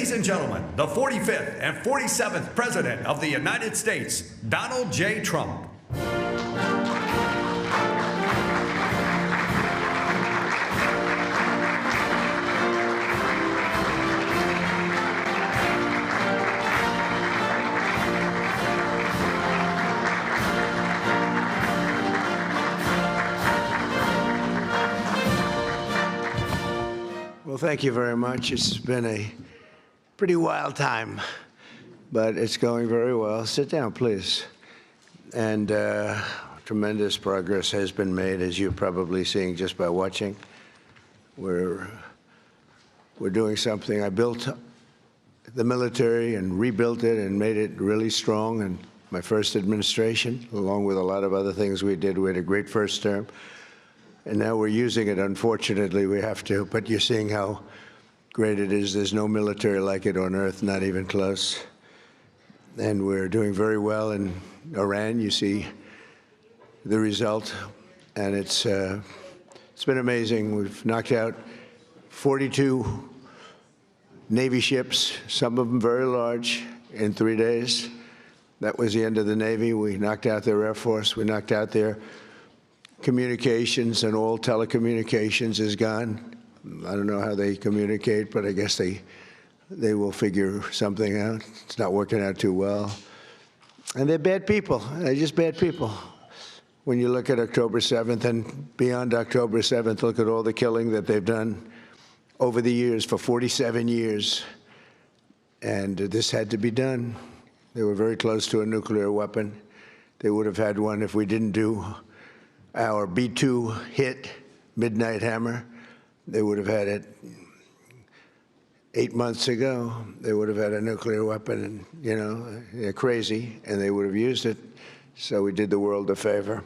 Ladies and gentlemen, the 45th and 47th President of the United States, Donald J. Trump. Well, thank you very much. It's been a pretty wild time, but it's going very well. Sit down, please. And tremendous progress has been made, as you're probably seeing just by watching. We're doing something. I built the military and rebuilt it and made it really strong in my first administration, along with a lot of other things we did. We had a great first term. And now we're using it. Unfortunately, we have to. But you're seeing how great it is. There's no military like it on earth, not even close. And we're doing very well in Iran. You see the result. And it's been amazing. We've knocked out 42 Navy ships, some of them very large, in 3 days. That was the end of the Navy. We knocked out their Air Force. We knocked out their communications, and all telecommunications is gone. I don't know how they communicate, but I guess they will figure something out. It's not working out too well. And they're bad people. They're just bad people. When you look at October 7th and beyond October 7th, look at all the killing that they've done over the years, for 47 years. And this had to be done. They were very close to a nuclear weapon. They would have had one if we didn't do our B-2 hit, Midnight Hammer. They would have had it 8 months ago. They would have had a nuclear weapon, and, you know, they're crazy, and they would have used it. So we did the world a favor.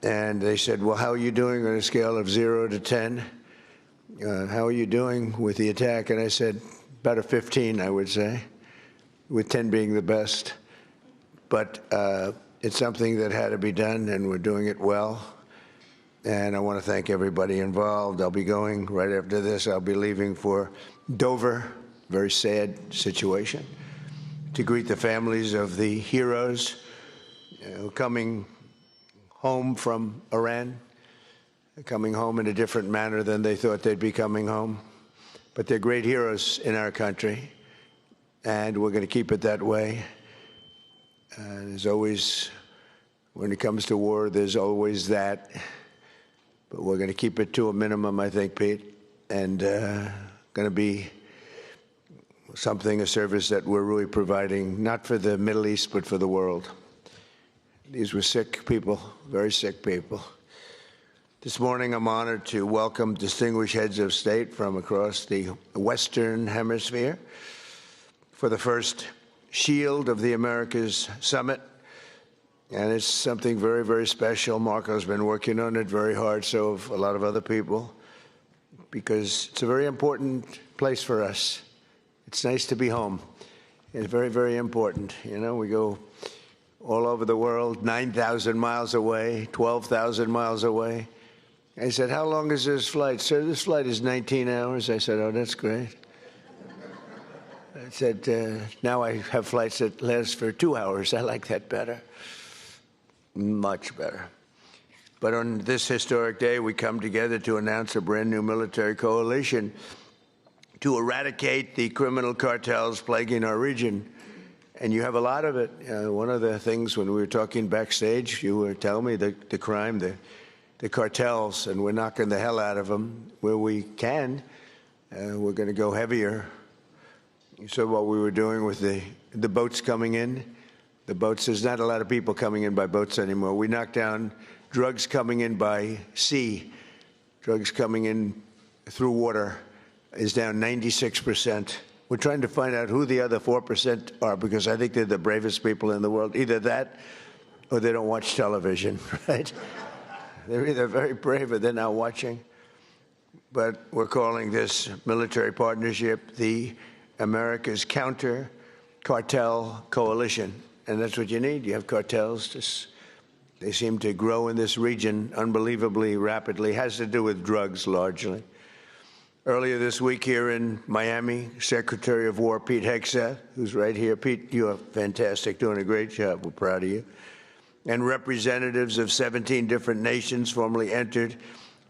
And they said, well, how are you doing on a scale of 0 to 10? How are you doing with the attack? And I said, about a 15, I would say, with 10 being the best. But it's something that had to be done, and we're doing it well. And I want to thank everybody involved. I'll be going right after this. I'll be leaving for Dover, very sad situation, to greet the families of the heroes coming home from Iran, coming home in a different manner than they thought they'd be coming home. But they're great heroes in our country, and we're going to keep it that way. There's always, when it comes to war, there's always that. But we're going to keep it to a minimum, I think, Pete, and going to be something, a service that we're really providing, not for the Middle East, but for the world. These were sick people, very sick people. This morning, I'm honored to welcome distinguished heads of state from across the Western Hemisphere for the first Shield of the Americas Summit. And it's something very, very special. Marco's been working on it very hard, so have a lot of other people, because it's a very important place for us. It's nice to be home. It's very, very important. You know, we go all over the world, 9,000 miles away, 12,000 miles away. I said, how long is this flight? Sir, this flight is 19 hours. I said, oh, that's great. I said, now I have flights that last for 2 hours. I like that better. Much better. But on this historic day, we come together to announce a brand new military coalition to eradicate the criminal cartels plaguing our region. And you have a lot of it. One of the things when we were talking backstage, you were telling me the crime, the cartels, and we're knocking the hell out of them where we can. We're going to go heavier. You saw what we were doing with the boats coming in. The boats, there's not a lot of people coming in by boats anymore. We knocked down drugs coming in by sea. Drugs coming in through water is down 96%. We're trying to find out who the other 4% are, because I think they're the bravest people in the world. Either that or they don't watch television, right? They're either very brave or they're not watching. But we're calling this military partnership the America's Counter Cartel Coalition. And that's what you need. You have cartels. They seem to grow in this region unbelievably rapidly. It has to do with drugs largely. Earlier this week here in Miami, Secretary of War Pete Hegseth, who's right here. Pete, you are fantastic, doing a great job. We're proud of you. And representatives of 17 different nations formally entered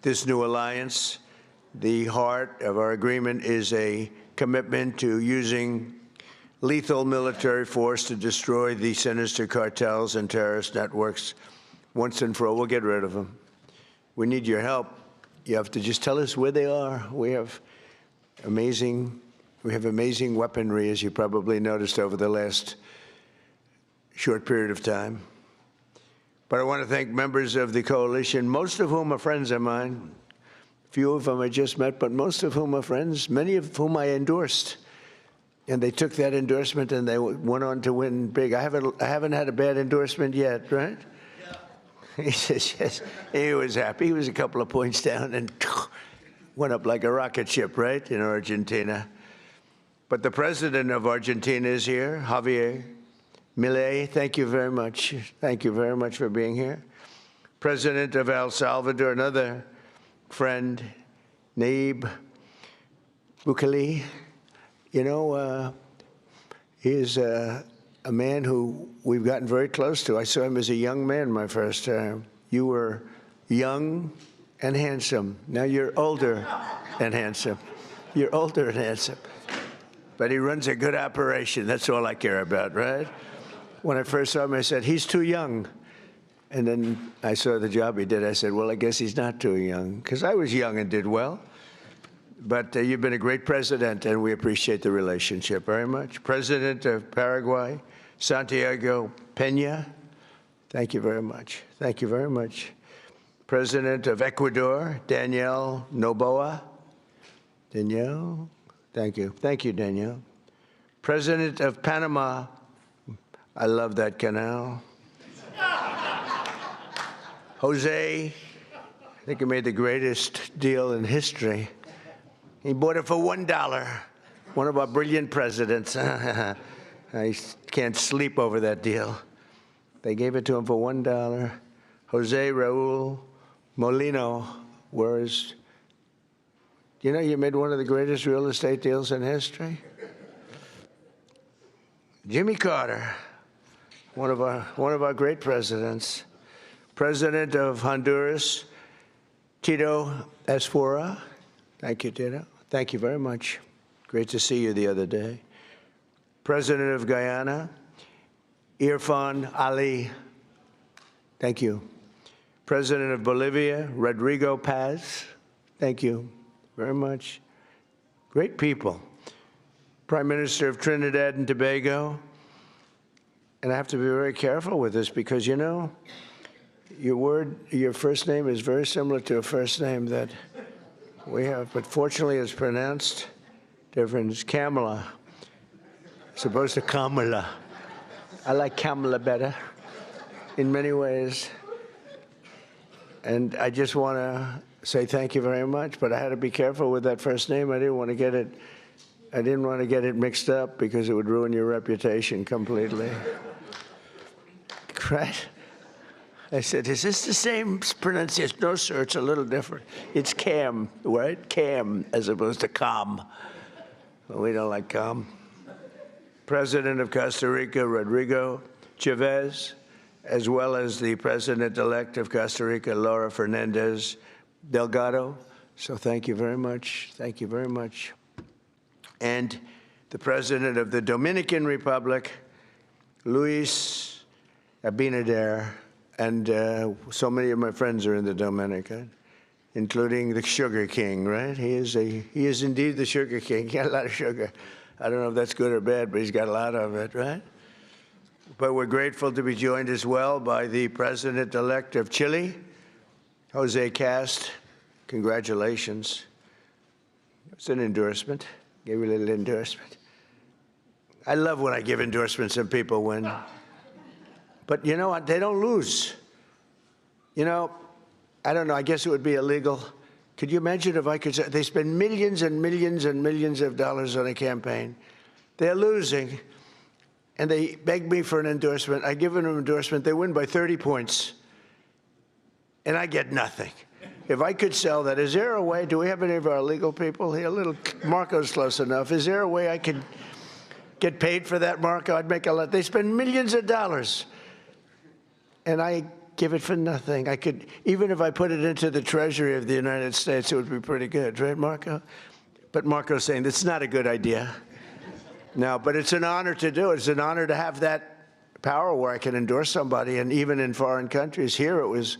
this new alliance. The heart of our agreement is a commitment to using lethal military force to destroy the sinister cartels and terrorist networks once and for all. We'll get rid of them. We need your help. You have to just tell us where they are. We have amazing weaponry, as you probably noticed over the last short period of time. But I want to thank members of the coalition, most of whom are friends of mine. Few of them I just met, but most of whom are friends, many of whom I endorsed. And they took that endorsement and they went on to win big. I haven't had a bad endorsement yet, right? Yeah. He says, yes. He was happy. He was a couple of points down and went up like a rocket ship, right, in Argentina. But the president of Argentina is here, Javier Milei. Thank you very much. Thank you very much for being here. President of El Salvador, another friend, Nayib Bukele. You know, he is a man who we've gotten very close to. I saw him as a young man my first time. You were young and handsome. Now you're older and handsome. You're older and handsome. But he runs a good operation. That's all I care about, right? When I first saw him, I said, he's too young. And then I saw the job he did. I said, well, I guess he's not too young, because I was young and did well. But you've been a great president, and we appreciate the relationship very much. President of Paraguay, Santiago Peña, thank you very much. Thank you very much. President of Ecuador, Danielle Noboa. Danielle, thank you. Thank you, Danielle. President of Panama, I love that canal. Jose, I think he made the greatest deal in history. He bought it for $1. One of our brilliant presidents. I can't sleep over that deal. They gave it to him for $1. Jose Raul Molino, whereas, you know, you made one of the greatest real estate deals in history. Jimmy Carter, one of our great presidents. President of Honduras, Tito Asfora. Thank you, Tito. Thank you very much. Great to see you the other day. President of Guyana, Irfan Ali. Thank you. President of Bolivia, Rodrigo Paz. Thank you very much. Great people. Prime Minister of Trinidad and Tobago. And I have to be very careful with this because, you know, your first name is very similar to a first name that we have, but fortunately it's pronounced different. It's Kamala, as opposed to Kamala. I like Kamala better in many ways. And I just want to say thank you very much, but I had to be careful with that first name. I didn't want to get it mixed up because it would ruin your reputation completely. Right? I said, is this the same pronunciation? No, sir, it's a little different. It's Cam, right? Cam, as opposed to Cam. Well, we don't like Cam. President of Costa Rica, Rodrigo Chavez, as well as the President-elect of Costa Rica, Laura Fernandez Delgado. So thank you very much. Thank you very much. And the President of the Dominican Republic, Luis Abinader. And so many of my friends are in the Dominican, including the Sugar King, right? He is indeed the Sugar King. He got a lot of sugar. I don't know if that's good or bad, but he's got a lot of it, right? But we're grateful to be joined as well by the President-elect of Chile, Jose Cast. Congratulations. It's an endorsement. Gave you a little endorsement. I love when I give endorsements and people win. But you know what? They don't lose. You know, I don't know. I guess it would be illegal. Could you imagine if I could say they spend millions and millions and millions of dollars on a campaign? They're losing, and they beg me for an endorsement. I give them an endorsement. They win by 30 points, and I get nothing. if I could sell that, is there a way, do we have any of our legal people here? Marco's close enough. Is there a way I could get paid for that, Marco? I'd make a lot. They spend millions of dollars, and I give it for nothing. I could, even if I put it into the Treasury of the United States, it would be pretty good, right, Marco? But Marco's saying that's not a good idea. No, but it's an honor to do it. It's an honor to have that power where I can endorse somebody, and even in foreign countries. Here it was,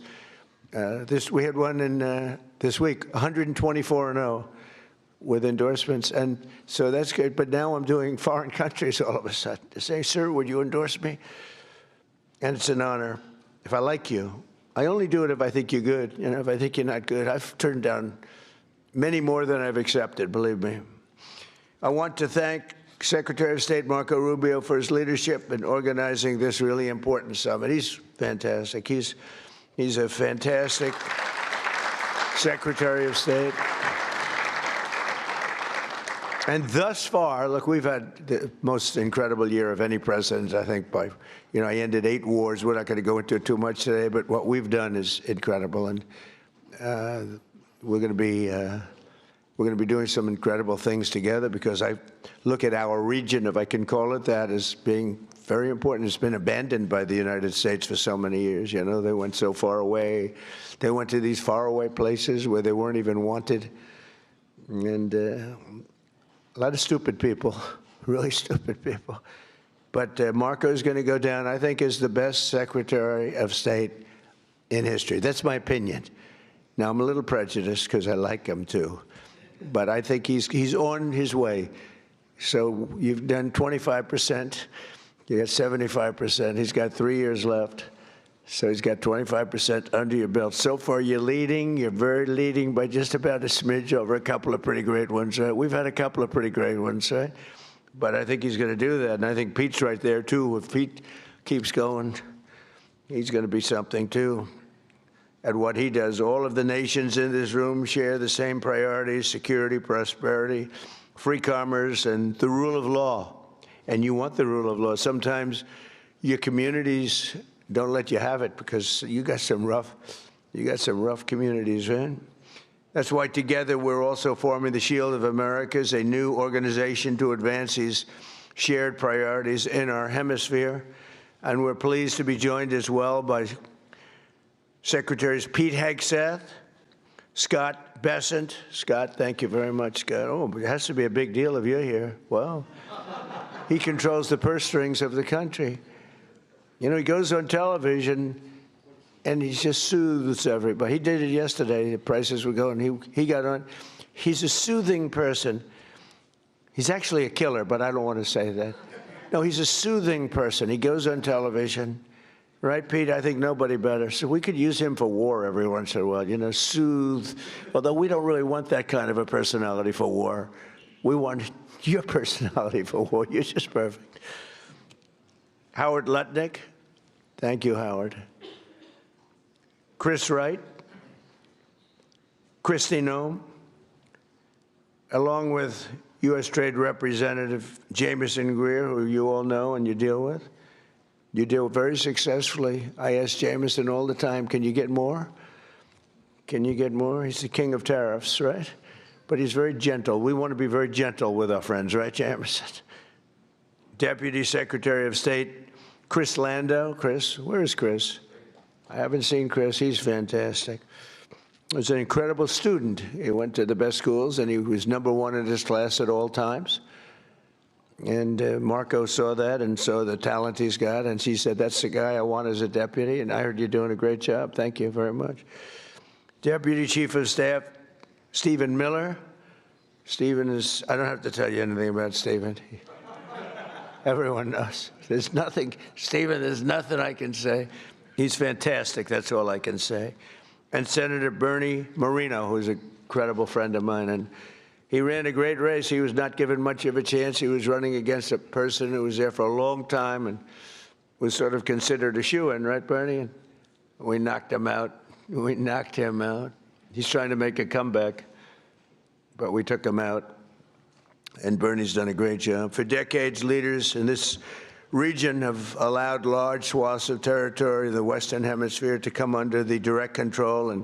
we had one in this week, 124-0 with endorsements, and so that's good. But now I'm doing foreign countries all of a sudden. To say, sir, would you endorse me? And it's an honor. If I like you, I only do it if I think you're good. You know, if I think you're not good, I've turned down many more than I've accepted, believe me. I want to thank Secretary of State Marco Rubio for his leadership in organizing this really important summit. He's fantastic. He's a fantastic Secretary of State. And thus far, look, we've had the most incredible year of any president, I think, by, you know, I ended 8 wars. We're not going to go into it too much today, but what we've done is incredible. And we're going to be doing some incredible things together, because I look at our region, if I can call it that, as being very important. It's been abandoned by the United States for so many years. You know, they went so far away. They went to these faraway places where they weren't even wanted. And a lot of stupid people, really stupid people. But Marco is going to go down, I think, as the best Secretary of State in history. That's my opinion. Now, I'm a little prejudiced because I like him too. But I think he's on his way. So you've done 25%. You got 75%. He's got 3 years left. So he's got 25% under your belt. So far, you're leading. You're very leading by just about a smidge over a couple of pretty great ones. Right? We've had a couple of pretty great ones, right? But I think he's going to do that. And I think Pete's right there, too. If Pete keeps going, he's going to be something, too. At what he does. All of the nations in this room share the same priorities: security, prosperity, free commerce, and the rule of law. And you want the rule of law. Sometimes your communities don't let you have it because you got some rough communities, right? That's why together we're also forming the Shield of Americas, a new organization to advance these shared priorities in our hemisphere. And we're pleased to be joined as well by Secretaries Pete Hegseth, Scott Bessent. Scott, thank you very much, Scott. Oh, but it has to be a big deal if you're here. Wow. He controls the purse strings of the country. You know, he goes on television and he just soothes everybody. He did it yesterday. The prices were going. He got on. He's a soothing person. He's actually a killer, but I don't want to say that. No, he's a soothing person. He goes on television. Right, Pete? I think nobody better. So we could use him for war every once in a while, you know, soothe. Although we don't really want that kind of a personality for war. We want your personality for war. You're just perfect. Howard Lutnick. Thank you, Howard. Chris Wright. Kristi Noem. Along with U.S. Trade Representative Jamieson Greer, who you all know and you deal with. You deal very successfully. I ask Jamieson all the time, can you get more? Can you get more? He's the king of tariffs, right? But he's very gentle. We want to be very gentle with our friends, right, Jamieson? Deputy Secretary of State Chris Landau. Chris, where is Chris? I haven't seen Chris. He's fantastic. He was an incredible student. He went to the best schools, and he was #1 in his class at all times. And Marco saw that and saw the talent he's got, and she said, that's the guy I want as a deputy, and I heard you're doing a great job. Thank you very much. Deputy Chief of Staff Stephen Miller. Stephen is, I don't have to tell you anything about Stephen. Everyone knows. There's nothing, Stephen, there's nothing I can say. He's fantastic, that's all I can say. And Senator Bernie Moreno, who's a credible friend of mine, and he ran a great race. He was not given much of a chance. He was running against a person who was there for a long time and was sort of considered a shoo-in, right, Bernie? And we knocked him out. We knocked him out. He's trying to make a comeback, but we took him out. And Bernie's done a great job. For decades, leaders in this region have allowed large swaths of territory in the Western Hemisphere to come under the direct control and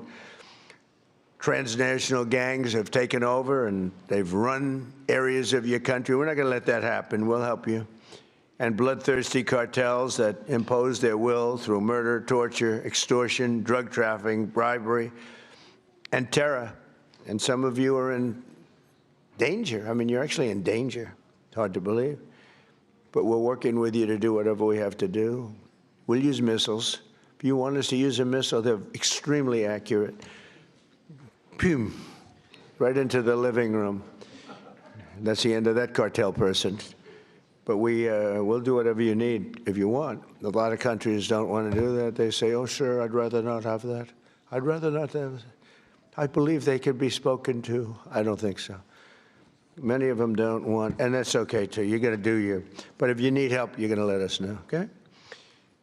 transnational gangs have taken over and they've run areas of your country. We're not going to let that happen. We'll help you. And bloodthirsty cartels that impose their will through murder, torture, extortion, drug trafficking, bribery, and terror. And some of you are in danger. I mean, you're actually in danger. It's hard to believe. But we're working with you to do whatever we have to do. We'll use missiles. If you want us to use a missile, they're extremely accurate. Boom, right into the living room. That's the end of that cartel person. But we'll do whatever you need if you want. A lot of countries don't want to do that. They say, oh, sure, I'd rather not have that. I'd rather not have that. I believe they could be spoken to. I don't think so. Many of them don't want, and that's okay, too. You're going to do you. But if you need help, you're going to let us know, okay?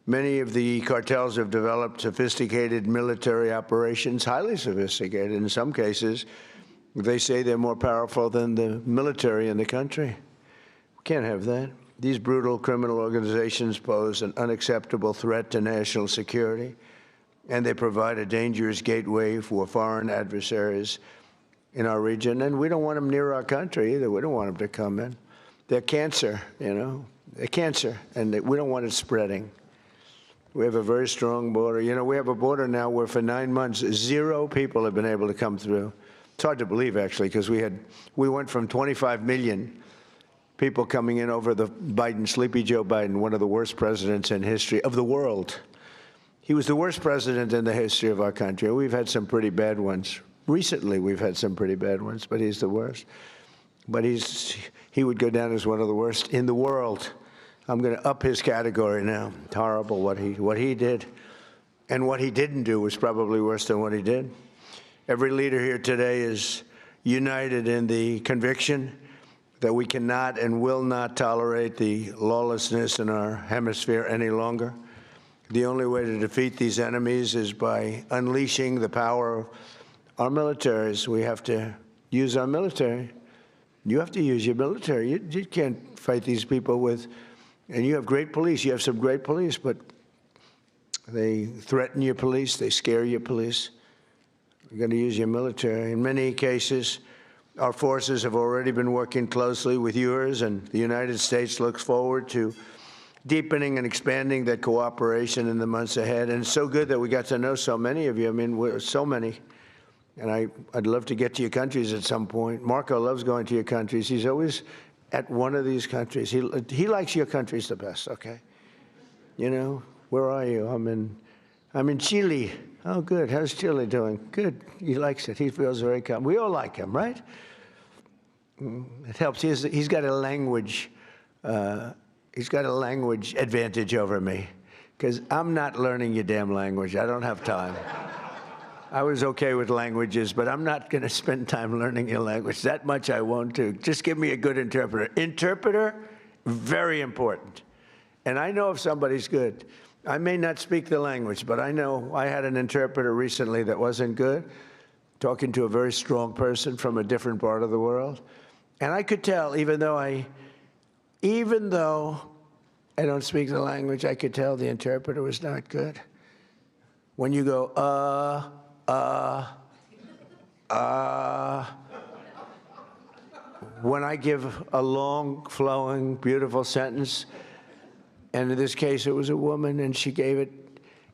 Many of the cartels have developed sophisticated military operations, highly sophisticated. In some cases, they say they're more powerful than the military in the country. We can't have that. These brutal criminal organizations pose an unacceptable threat to national security, and they provide a dangerous gateway for foreign adversaries in our region. And we don't want them near our country either. We don't want them to come in. They're cancer, you know. They're cancer, and we don't want it spreading. We have a very strong border. You know, we have a border now where for 9 months, 0 people have been able to come through. It's hard to believe, actually, because we went from 25 million people coming in over the Sleepy Joe Biden, one of the worst presidents in history of the world. He was the worst president in the history of our country. We've had some pretty bad ones. Recently, we've had some pretty bad ones, but he's the worst. But he would go down as one of the worst in the world. I'm going to up his category now. It's horrible what he did. And what he didn't do was probably worse than what he did. Every leader here today is united in the conviction that we cannot and will not tolerate the lawlessness in our hemisphere any longer. The only way to defeat these enemies is by unleashing the power of our militaries. We have to use our military. You have to use your military. You can't fight these people with, and you have great police. You have some great police, but they threaten your police. They scare your police. You're going to use your military. In many cases, our forces have already been working closely with yours, and the United States looks forward to deepening and expanding that cooperation in the months ahead. And it's so good that we got to know so many of you. I mean, we're so many. And I'd love to get to your countries at some point. Marco loves going to your countries. He's always at one of these countries. He likes your countries the best, okay? You know, where are you? I'm in Chile. Oh, good. How's Chile doing? Good. He likes it. He feels very calm. We all like him, right? It helps. He's got a language. He's got a language advantage over me because I'm not learning your damn language. I don't have time. I was okay with languages, but I'm not going to spend time learning your language. That much I won't do. Just give me a good interpreter. Interpreter, very important. And I know if somebody's good. I may not speak the language, but I know I had an interpreter recently that wasn't good, talking to a very strong person from a different part of the world. And I could tell, even though I don't speak the language, I could tell the interpreter was not good. When you go, when I give a long, flowing, beautiful sentence, and in this case it was a woman, and she gave it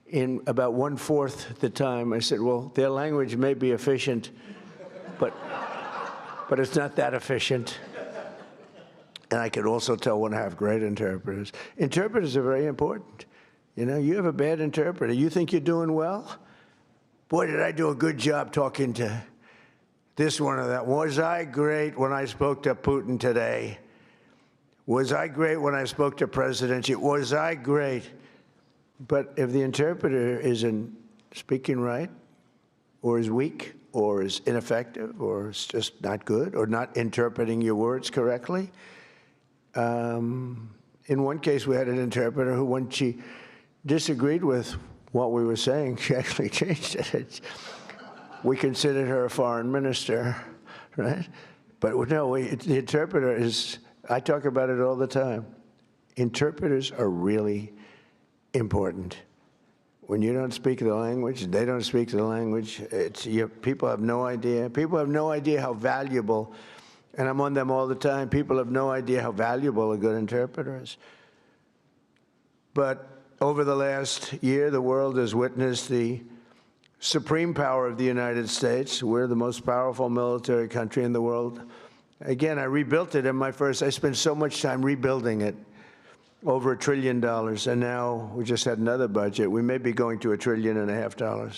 in about 1/4 the time, I said, well, their language may be efficient, but it's not that efficient. And I could also tell when I have great interpreters. Interpreters are very important. You know, you have a bad interpreter. You think you're doing well? Boy, did I do a good job talking to this one or that. Was I great when I spoke to Putin today? Was I great when I spoke to President Xi? Was I great? But if the interpreter isn't speaking right, or is weak, or is ineffective, or is just not good, or not interpreting your words correctly, in one case we had an interpreter who, when she disagreed with what we were saying, she actually changed it. We considered her a foreign minister, right? But no, the interpreter is, I talk about it all the time. Interpreters are really important. when you don't speak the language, they don't speak the language. People have no idea. People have no idea how valuable, and I'm on them all the time, people have no idea how valuable a good interpreter is. But over the last year, the world has witnessed the supreme power of the United States. We're the most powerful military country in the world. Again, I rebuilt it in my first, I spent so much time rebuilding it, over $1 trillion, and now we just had another budget. We may be going to $1.5 trillion.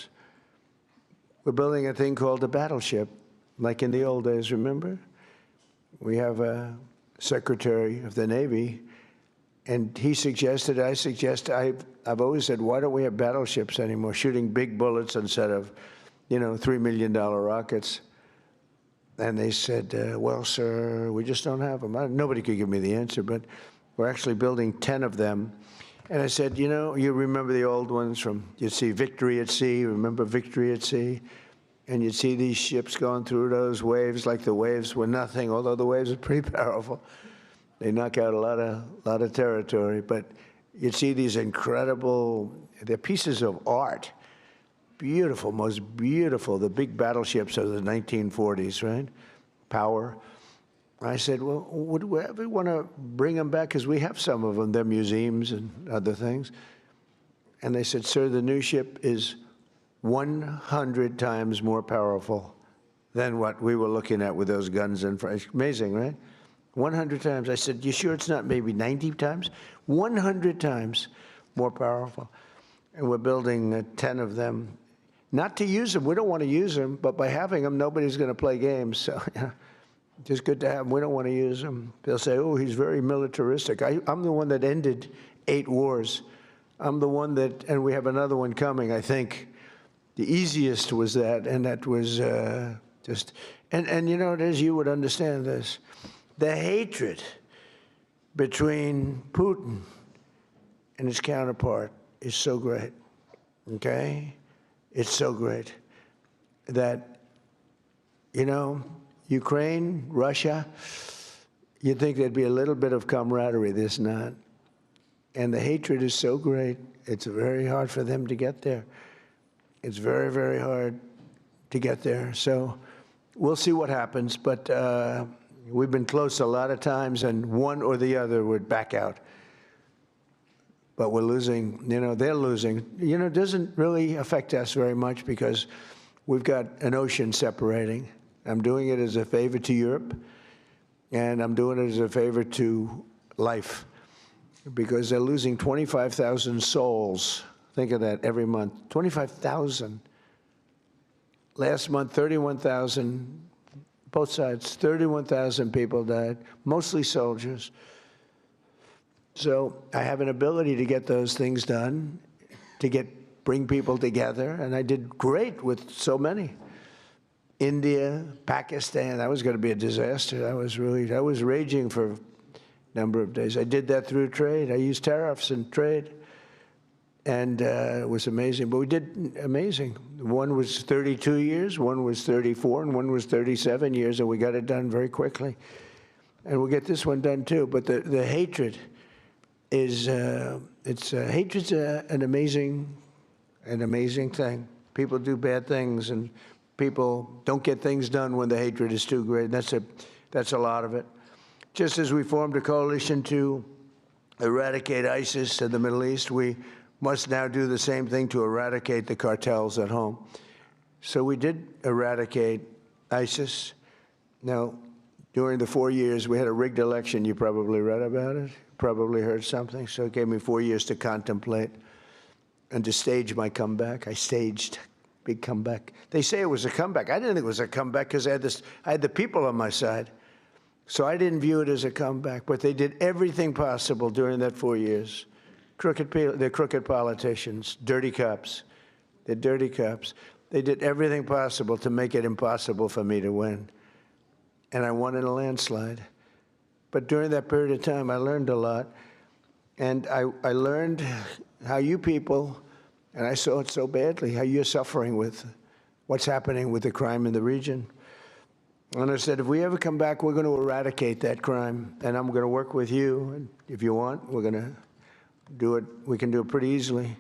We're building a thing called a battleship, like in the old days, remember? We have a Secretary of the Navy, and he suggested, I've always said, why don't we have battleships anymore, shooting big bullets instead of, $3 million rockets? And they said, well, sir, we just don't have them. Nobody could give me the answer, but we're actually building 10 of them. And I said, you remember the old ones from, you'd see Victory at Sea, remember Victory at Sea? And you'd see these ships going through those waves like the waves were nothing, although the waves are pretty powerful. They knock out a lot of territory, but you'd see these incredible, they're pieces of art. Beautiful, most beautiful, the big battleships of the 1940s, right? Power. I said, well, would we ever want to bring them back? Because we have some of them. They're museums and other things. And they said, sir, the new ship is 100 times more powerful than what we were looking at with those guns in front. It's amazing, right? 100 times. I said, you sure it's not maybe 90 times? 100 times more powerful. And we're building 10 of them. Not to use them. We don't want to use them. But by having them, nobody's going to play games. So, just good to have them. We don't want to use them. They'll say, oh, he's very militaristic. I'm the one that ended 8 wars. I'm the one that, and we have another one coming, I think. The easiest was that, and that was just, and as you would understand this, the hatred between Putin and his counterpart is so great, okay? It's so great that, Ukraine, Russia, you'd think there'd be a little bit of camaraderie. There's not. And the hatred is so great, it's very hard for them to get there. It's very, very hard to get there. So we'll see what happens. But we've been close a lot of times, and one or the other would back out. But we're losing, they're losing. It doesn't really affect us very much because we've got an ocean separating. I'm doing it as a favor to Europe, and I'm doing it as a favor to life, because they're losing 25,000 souls. Think of that every month, 25,000. Last month, 31,000, both sides, 31,000 people died, mostly soldiers. So I have an ability to get those things done, to bring people together, and I did great with so many. India, Pakistan, that was going to be a disaster. I was raging for a number of days. I did that through trade. I used tariffs and trade, and it was amazing. But we did amazing. One was 32 years, one was 34, and one was 37 years, and we got it done very quickly. And we'll get this one done too. But the hatred is, hatred's an amazing thing. People do bad things, and people don't get things done when the hatred is too great. That's a lot of it. Just as we formed a coalition to eradicate ISIS in the Middle East, we must now do the same thing to eradicate the cartels at home. So we did eradicate ISIS. Now, during the 4 years, we had a rigged election. You probably read about it, probably heard something. So it gave me 4 years to contemplate and to stage my comeback. I staged big comeback. They say it was a comeback. I didn't think it was a comeback because I had the people on my side. So I didn't view it as a comeback, but they did everything possible during that 4 years. They're crooked politicians, dirty cops. They're dirty cops. They did everything possible to make it impossible for me to win. And I won in a landslide. But during that period of time, I learned a lot. And I learned how you people, and I saw it so badly, how you're suffering with what's happening with the crime in the region. And I said, if we ever come back, we're going to eradicate that crime. And I'm going to work with you. And if you want, we're going to do it. We can do it pretty easily.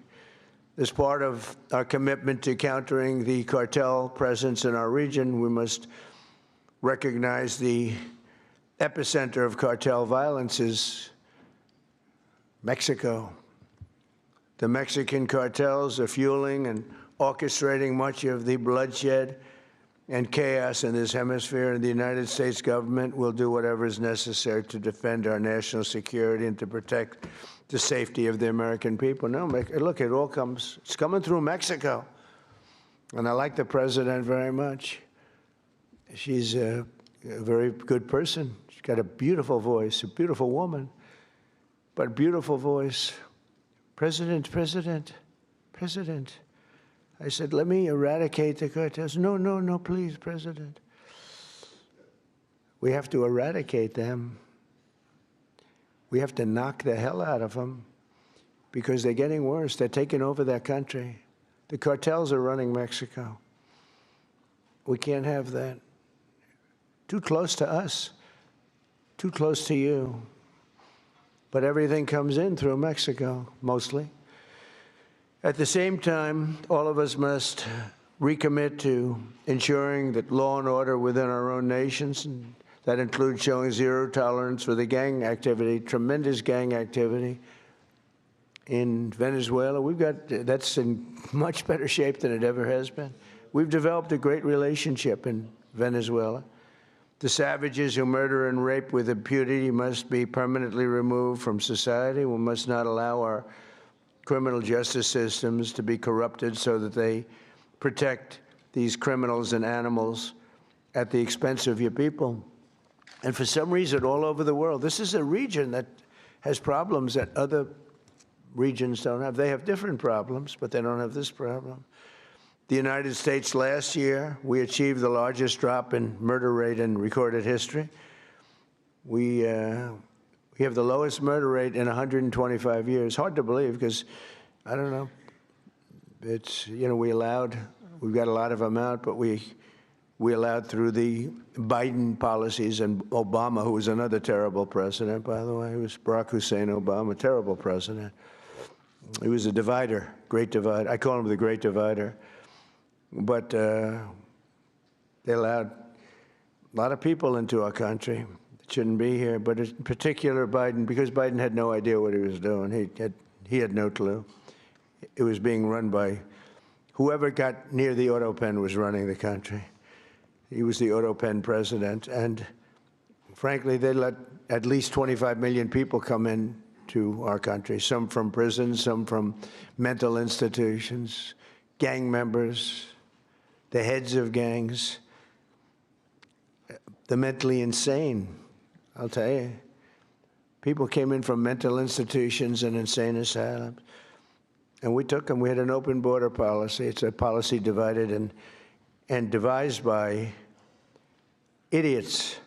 As part of our commitment to countering the cartel presence in our region, we must recognize the epicenter of cartel violence is Mexico. The Mexican cartels are fueling and orchestrating much of the bloodshed and chaos in this hemisphere, and the United States government will do whatever is necessary to defend our national security and to protect the safety of the American people. No, look, it's coming through Mexico. And I like the president very much. She's a very good person. She's got a beautiful voice, a beautiful woman, but a beautiful voice. President. I said, let me eradicate the cartels. No, please, President. We have to eradicate them. We have to knock the hell out of them because they're getting worse. They're taking over that country. The cartels are running Mexico. We can't have that. Too close to us, too close to you. But everything comes in through Mexico, mostly. At the same time, all of us must recommit to ensuring that law and order within our own nations, and that includes showing zero tolerance for the gang activity, tremendous gang activity in Venezuela. That's in much better shape than it ever has been. We've developed a great relationship in Venezuela. The savages who murder and rape with impunity must be permanently removed from society. We must not allow our criminal justice systems to be corrupted so that they protect these criminals and animals at the expense of your people. And for some reason, all over the world, this is a region that has problems that other regions don't have. They have different problems, but they don't have this problem. The United States last year, we achieved the largest drop in murder rate in recorded history. We have the lowest murder rate in 125 years. Hard to believe because, I don't know, it's, we've got a lot of them out, but we allowed through the Biden policies and Obama, who was another terrible president, by the way. It was Barack Hussein Obama, terrible president. He was a divider, great divider. I call him the great divider. But they allowed a lot of people into our country that shouldn't be here, but in particular Biden, because Biden had no idea what he was doing. He had no clue. It was being run by whoever got near the auto pen was running the country. He was the auto pen president, and frankly, they let at least 25 million people come in to our country, some from prisons, some from mental institutions, gang members, the heads of gangs, the mentally insane. I'll tell you, people came in from mental institutions and insane asylums, and we took them. We had an open border policy. It's a policy divided and devised by idiots,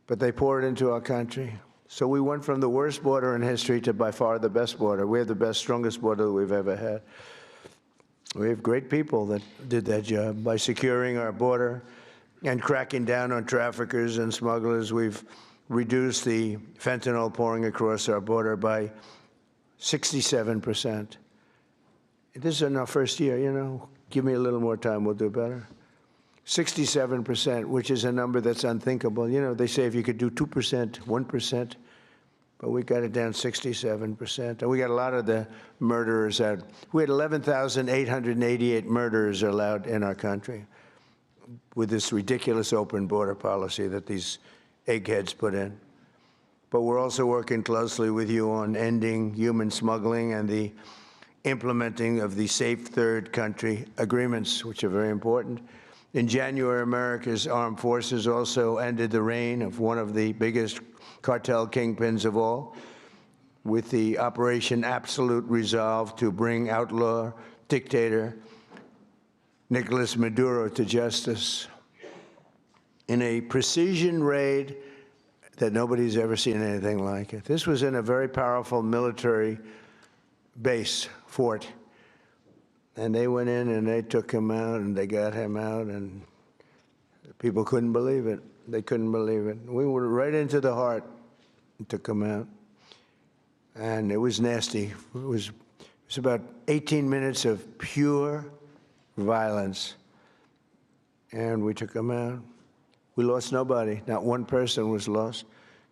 but they poured into our country. So we went from the worst border in history to by far the best border. We have the best, strongest border that we've ever had. We have great people that did that job. By securing our border and cracking down on traffickers and smugglers, we've reduced the fentanyl pouring across our border by 67%. This is in our first year, Give me a little more time, we'll do better. 67%, which is a number that's unthinkable. They say if you could do 2%, 1%, but we got it down 67%. And we got a lot of the murderers out. We had 11,888 murderers allowed in our country with this ridiculous open border policy that these eggheads put in. But we're also working closely with you on ending human smuggling and the implementing of the Safe Third Country agreements, which are very important. In January, America's armed forces also ended the reign of one of the biggest cartel kingpins of all, with the Operation Absolute Resolve to bring outlaw dictator Nicolas Maduro to justice in a precision raid that nobody's ever seen anything like it. This was in a very powerful military base, fort. And they went in and they took him out and they got him out, and people couldn't believe it. They couldn't believe it. We were right into the heart and took him out. And it was nasty. It was was about 18 minutes of pure violence, and we took them out. We lost nobody. Not one person was lost.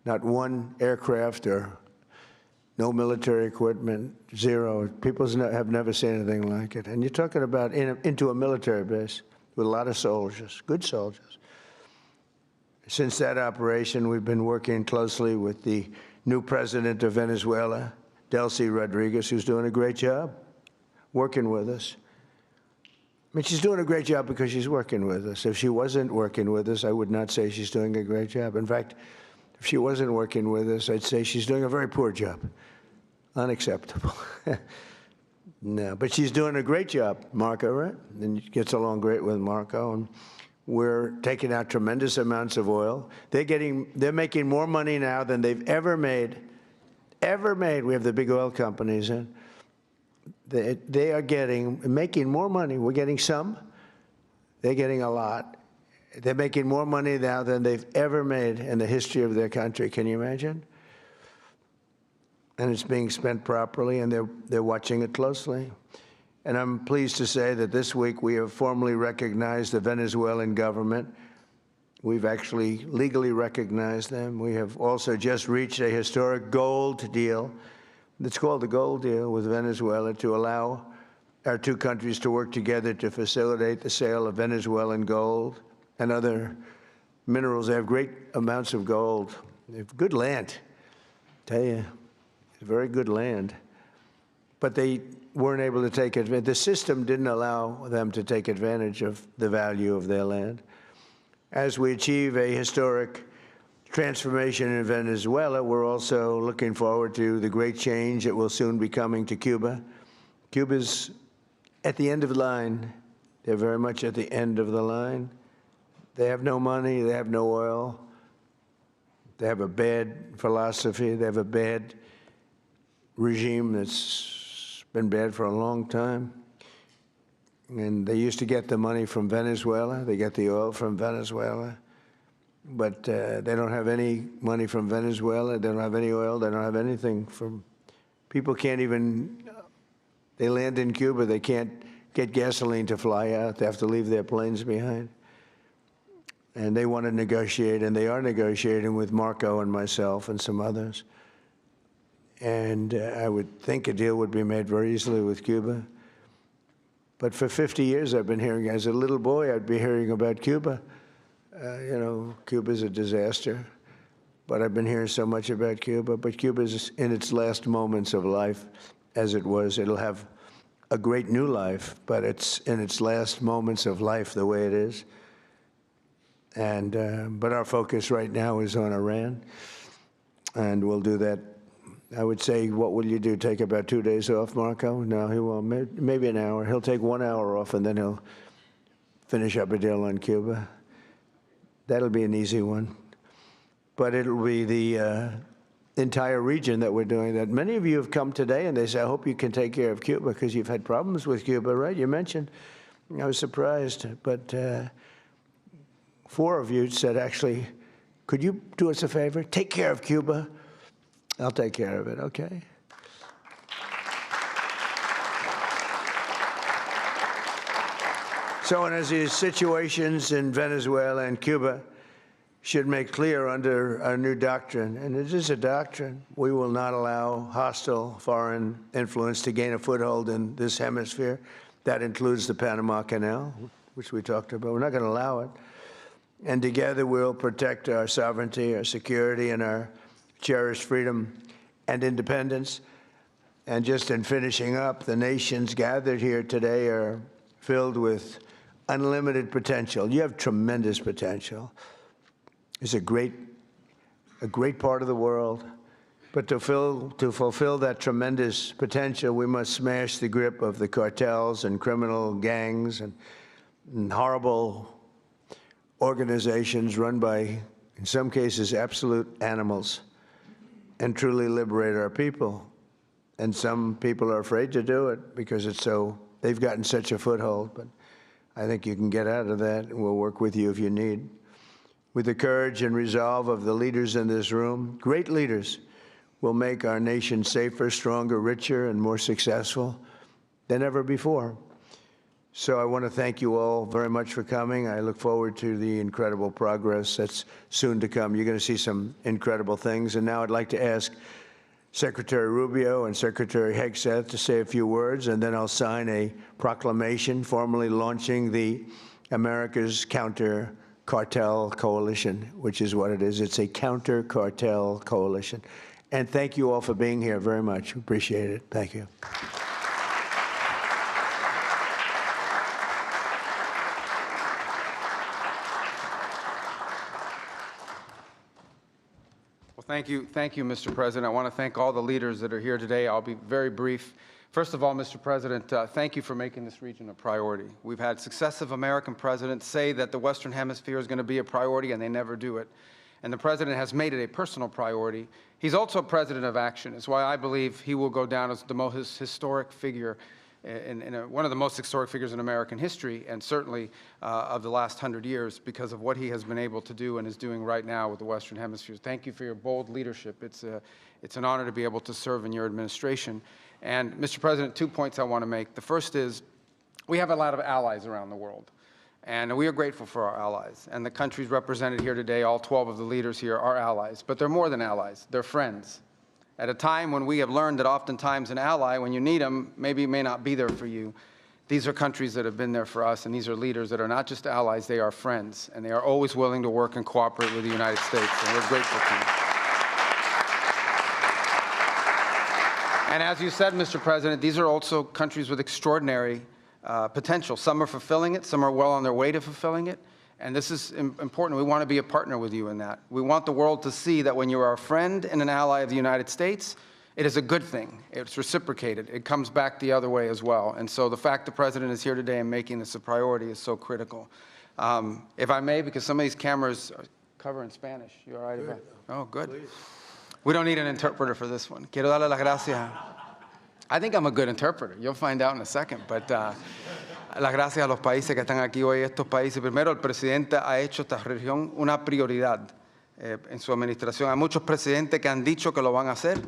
Not one aircraft or no military equipment, zero. People have never seen anything like it. And you're talking about into a military base with a lot of soldiers, good soldiers. Since that operation, we've been working closely with the new president of Venezuela, Delcy Rodriguez, who's doing a great job working with us. I mean, she's doing a great job because she's working with us. If she wasn't working with us, I would not say she's doing a great job. In fact, if she wasn't working with us, I'd say she's doing a very poor job. Unacceptable. No, but she's doing a great job, Marco, right? And she gets along great with Marco. And we're taking out tremendous amounts of oil. They're making more money now than they've ever made. We have the big oil companies in. They are making more money. We're getting some. They're getting a lot. They're making more money now than they've ever made in the history of their country. Can you imagine? And it's being spent properly, and they're watching it closely. And I'm pleased to say that this week we have formally recognized the Venezuelan government. We've actually legally recognized them. We have also just reached a historic gold deal. It's called the gold deal with Venezuela to allow our two countries to work together to facilitate the sale of Venezuelan gold and other minerals. They have great amounts of gold. They have good land, I tell you, very good land. But they weren't able to take advantage. The system didn't allow them to take advantage of the value of their land. As we achieve a historic transformation in Venezuela, we're also looking forward to the great change that will soon be coming to Cuba. Cuba's at the end of the line. They're very much at the end of the line. They have no money. They have no oil. They have a bad philosophy. They have a bad regime that's been bad for a long time. And they used to get the money from Venezuela. They get the oil from Venezuela. But they don't have any money from Venezuela. They don't have any oil. They don't have anything from... People can't even... They land in Cuba. They can't get gasoline to fly out. They have to leave their planes behind. And they want to negotiate, and they are negotiating with Marco and myself and some others. And I would think a deal would be made very easily with Cuba. But for 50 years, I've been hearing, as a little boy, I'd be hearing about Cuba. You know, Cuba's a disaster. But I've been hearing so much about Cuba. But Cuba's in its last moments of life, as it was. It'll have a great new life, but it's in its last moments of life the way it is. And but our focus right now is on Iran, and we'll do that. I would say, what will you do? Take about 2 days off, Marco? No, he won't. Maybe an hour. He'll take 1 hour off, and then he'll finish up a deal on Cuba. That'll be an easy one. But it'll be the entire region that we're doing that. Many of you have come today, and they say, I hope you can take care of Cuba, because you've had problems with Cuba, right? You mentioned. I was surprised. But 4 of you said, actually, could you do us a favor? Take care of Cuba. I'll take care of it, okay? So, and as these situations in Venezuela and Cuba should make clear under our new doctrine, and it is a doctrine, we will not allow hostile foreign influence to gain a foothold in this hemisphere. That includes the Panama Canal, which we talked about. We're not going to allow it. And together we'll protect our sovereignty, our security, and our cherished freedom and independence. And just in finishing up, the nations gathered here today are filled with unlimited potential. You have tremendous potential. It's a great part of the world. But to fulfill that tremendous potential, we must smash the grip of the cartels and criminal gangs and horrible organizations run by, in some cases, absolute animals, and truly liberate our people. And some people are afraid to do it because they've gotten such a foothold. But I think you can get out of that, and we'll work with you if you need. With the courage and resolve of the leaders in this room, great leaders, will make our nation safer, stronger, richer, and more successful than ever before. So I want to thank you all very much for coming. I look forward to the incredible progress that's soon to come. You're going to see some incredible things. And now I'd like to ask Secretary Rubio and Secretary Hegseth to say a few words, and then I'll sign a proclamation formally launching the America's Counter-Cartel Coalition, which is what it is. It's a counter-cartel coalition. And thank you all for being here very much. Appreciate it. Thank you. Thank you, Mr. President. I want to thank all the leaders that are here today. I'll be very brief. First of all, Mr. President, thank you for making this region a priority. We've had successive American presidents say that the Western Hemisphere is going to be a priority, and they never do it. And the President has made it a personal priority. He's also a president of action. It's why I believe he will go down as the most historic figure, one of the most historic figures in American history, and certainly of the last 100 years, because of what he has been able to do and is doing right now with the Western Hemisphere. Thank you for your bold leadership. It's an honor to be able to serve in your administration. And, Mr. President, 2 points I want to make. The first is we have a lot of allies around the world, and we are grateful for our allies. And the countries represented here today, all 12 of the leaders here, are allies. But they're more than allies. They're friends. At a time when we have learned that oftentimes an ally, when you need them, maybe may not be there for you. These are countries that have been there for us, and these are leaders that are not just allies, they are friends, and they are always willing to work and cooperate with the United States, and we're grateful to them. And as you said, Mr. President, these are also countries with extraordinary potential. Some are fulfilling it, some are well on their way to fulfilling it. And this is important. We want to be a partner with you in that. We want the world to see that when you are a friend and an ally of the United States, it is a good thing. It's reciprocated. It comes back the other way as well. And so the fact the President is here today and making this a priority is so critical. If I may, because some of these cameras cover in Spanish. You all right about it? Oh, good. Please. We don't need an interpreter for this one. Quiero darle las gracias. I think I'm a good interpreter. You'll find out in a second. But las gracias a los países que están aquí hoy, estos países. Primero, el presidente ha hecho esta región una prioridad en su administración. Hay muchos presidentes que han dicho que lo van a hacer,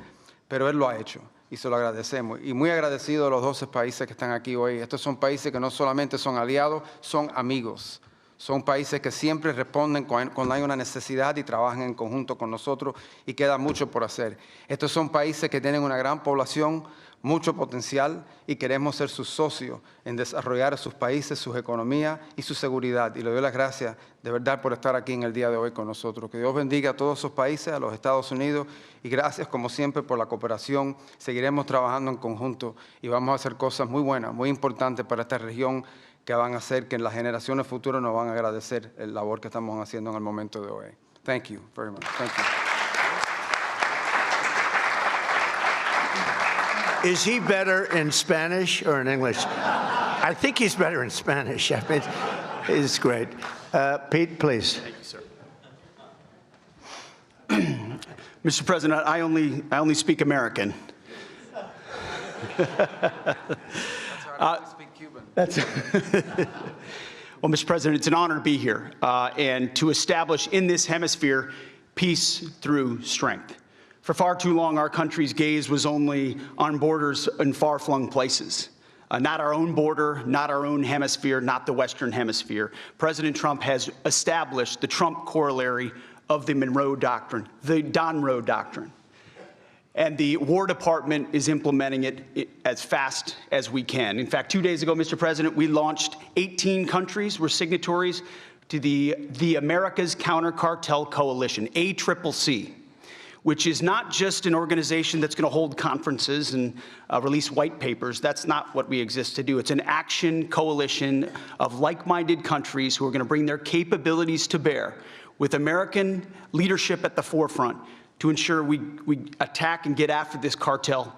pero él lo ha hecho y se lo agradecemos. Y muy agradecido a los 12 países que están aquí hoy. Estos son países que no solamente son aliados, son amigos. Son países que siempre responden cuando hay una necesidad y trabajan en conjunto con nosotros, y queda mucho por hacer. Estos son países que tienen una gran población, mucho potencial, y queremos ser sus socios en desarrollar sus países, sus economías y su seguridad. Y le doy las gracias de verdad por estar aquí en el día de hoy con nosotros. Que Dios bendiga a todos esos países, a los Estados Unidos, y gracias como siempre por la cooperación. Seguiremos trabajando en conjunto y vamos a hacer cosas muy buenas, muy importantes para esta región, que van a hacer que en las generaciones futuras nos van a agradecer la labor que estamos haciendo en el momento de hoy. Thank you very much. Thank you. Is he better in Spanish or in English? I think he's better in Spanish. I mean, it's great. Pete, please. Thank you, sir. Mr. President, I only speak American. I speak Cuban. Well, Mr. President, it's an honor to be here and to establish in this hemisphere peace through strength. For far too long, our country's gaze was only on borders in far-flung places. Not our own border, not our own hemisphere, not the Western Hemisphere. President Trump has established the Trump corollary of the Monroe Doctrine, the Monroe Doctrine. And the War Department is implementing it as fast as we can. In fact, 2 days ago, Mr. President, we launched 18 countries were signatories to the America's Counter-Cartel Coalition, ACCC, which is not just an organization that's going to hold conferences and release white papers. That's not what we exist to do. It's an action coalition of like-minded countries who are going to bring their capabilities to bear, with American leadership at the forefront, to ensure we attack and get after this cartel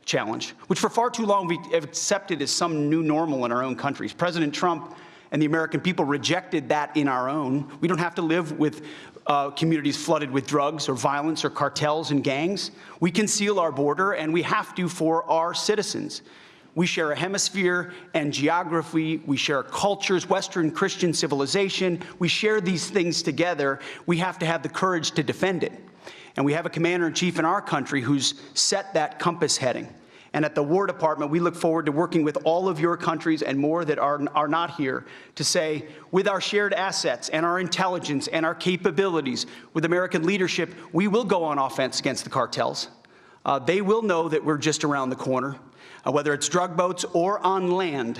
challenge, which for far too long we have accepted as some new normal in our own countries. President Trump and the American people rejected that in our own. We don't have to live with communities flooded with drugs or violence or cartels and gangs. We can seal our border, and we have to for our citizens. We share a hemisphere and geography. We share cultures, Western Christian civilization. We share these things together. We have to have the courage to defend it. And we have a commander-in-chief in our country who's set that compass heading. And at the War Department, we look forward to working with all of your countries and more that are not here to say, with our shared assets and our intelligence and our capabilities, with American leadership, we will go on offense against the cartels. They will know that we're just around the corner. Whether it's drug boats or on land,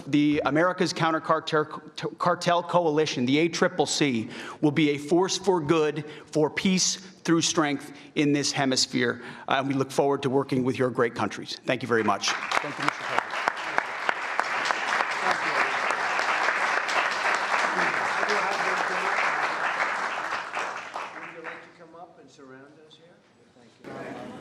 the America's Counter Cartel Coalition, the ACCC, will be a force for good, for peace through strength in this hemisphere. And we look forward to working with your great countries. Thank you very much. Thank you, Mr. President. Would you like to come up and surround us here? Thank you.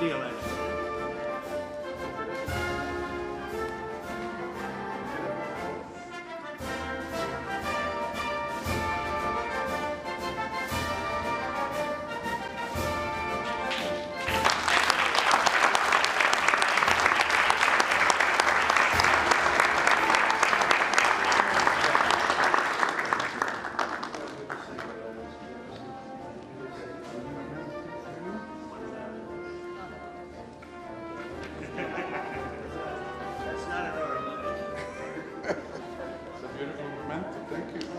Deal, actually. Beautiful memento. Thank you.